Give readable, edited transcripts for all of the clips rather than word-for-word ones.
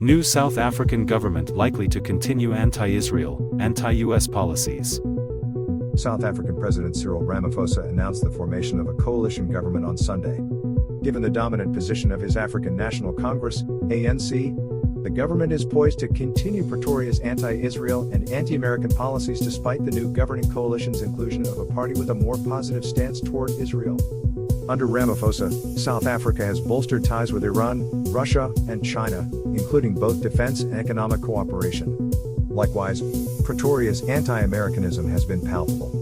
New South African government likely to continue anti-Israel, anti-U.S. policies. South African President Cyril Ramaphosa announced the formation of a coalition government on Sunday. Given the dominant position of his African National Congress, ANC, the government is poised to continue Pretoria's anti-Israel and anti-American policies despite the new governing coalition's inclusion of a party with a more positive stance toward Israel. Under Ramaphosa, South Africa has bolstered ties with Iran, Russia, and China, including both defense and economic cooperation. Likewise, Pretoria's anti-Americanism has been palpable.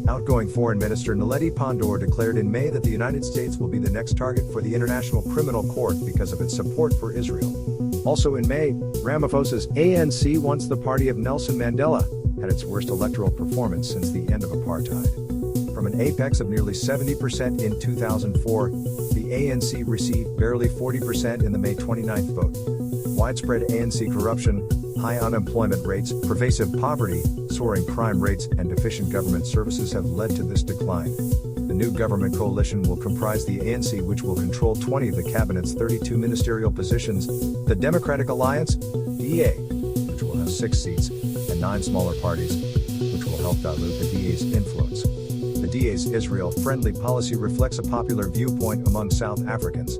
Outgoing Foreign Minister Naledi Pandor declared in May that the United States will be the next target for the International Criminal Court because of its support for Israel. Also in May, Ramaphosa's ANC, once the party of Nelson Mandela, had its worst electoral performance since the end of apartheid. From an apex of nearly 70% in 2004, the ANC received barely 40% in the May 29 vote. Widespread ANC corruption, high unemployment rates, pervasive poverty, soaring crime rates, and deficient government services have led to this decline. The new government coalition will comprise the ANC, which will control 20 of the cabinet's 32 ministerial positions, the Democratic Alliance, DA, which will have 6 seats, and 9 smaller parties, which will help dilute the DA's influence. The DA's Israel-friendly policy reflects a popular viewpoint among South Africans.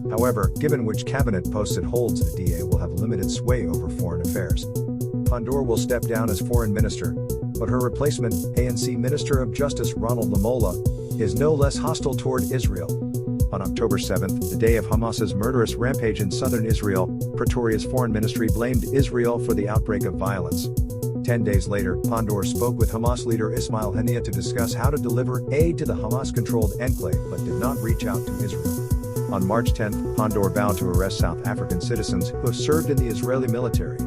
However, given which cabinet posts it holds, the DA will have limited sway over foreign affairs. Pandor will step down as foreign minister, but her replacement, ANC Minister of Justice Ronald Lamola, is no less hostile toward Israel. On October 7, the day of Hamas's murderous rampage in southern Israel, Pretoria's foreign ministry blamed Israel for the outbreak of violence. 10 days later, Pandor spoke with Hamas leader Ismail Haniyeh to discuss how to deliver aid to the Hamas-controlled enclave but did not reach out to Israel. On March 10, Pandor vowed to arrest South African citizens who have served in the Israeli military.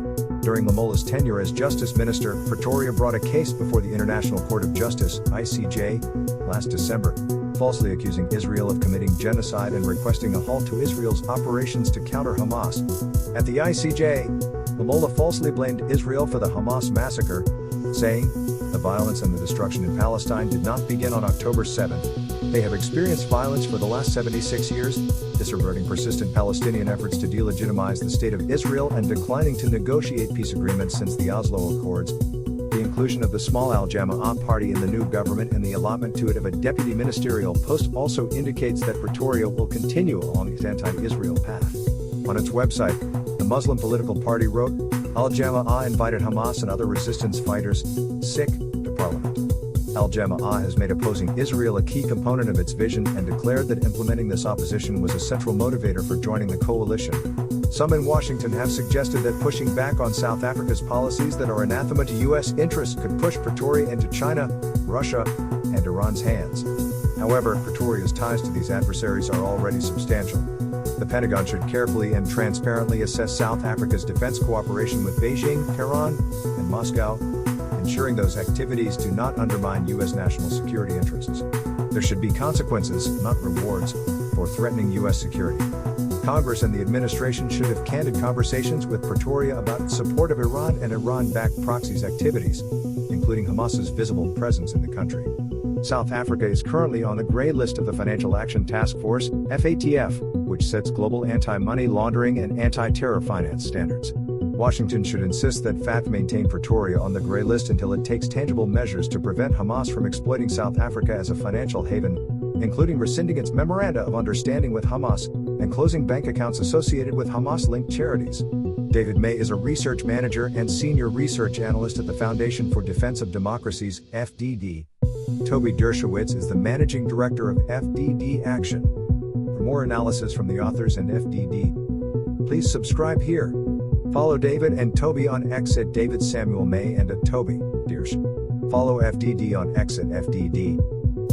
During Lamola's tenure as Justice Minister, Pretoria brought a case before the International Court of Justice, ICJ, last December, falsely accusing Israel of committing genocide and requesting a halt to Israel's operations to counter Hamas. At the ICJ, Lamola falsely blamed Israel for the Hamas massacre, saying, "The violence and the destruction in Palestine did not begin on October 7. They have experienced violence for the last 76 years, disregarding persistent Palestinian efforts to delegitimize the state of Israel and declining to negotiate peace agreements since the Oslo Accords. The inclusion of the small Al-Jama'ah party in the new government and the allotment to it of a deputy ministerial post also indicates that Pretoria will continue along its anti-Israel path." On its website, the Muslim political party wrote, Al-Jama'ah invited Hamas and other resistance fighters, SIC, to parliament. Al-Jama'ah has made opposing Israel a key component of its vision and declared that implementing this opposition was a central motivator for joining the coalition. Some in Washington have suggested that pushing back on South Africa's policies that are anathema to U.S. interests could push Pretoria into China, Russia, and Iran's hands. However, Pretoria's ties to these adversaries are already substantial. The Pentagon should carefully and transparently assess South Africa's defense cooperation with Beijing, Tehran, and Moscow, ensuring those activities do not undermine U.S. national security interests. There should be consequences, not rewards, for threatening U.S. security. Congress and the administration should have candid conversations with Pretoria about its support of Iran and Iran-backed proxies activities, including Hamas's visible presence in the country. South Africa is currently on the gray list of the Financial Action Task Force, FATF, which sets global anti-money laundering and anti-terror finance standards. Washington should insist that FATF maintain Pretoria on the gray list until it takes tangible measures to prevent Hamas from exploiting South Africa as a financial haven, including rescinding its memoranda of understanding with Hamas and closing bank accounts associated with Hamas-linked charities. David May is a research manager and senior research analyst at the Foundation for Defense of Democracies, FDD. Toby Dershowitz is the managing director of FDD Action. For more analysis from the authors and FDD, please subscribe here. Follow David and Toby on X at David Samuel May and at Toby Dersh. Follow FDD on X at FDD.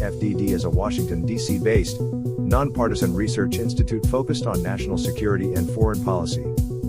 FDD is a Washington, D.C. based, nonpartisan research institute focused on national security and foreign policy.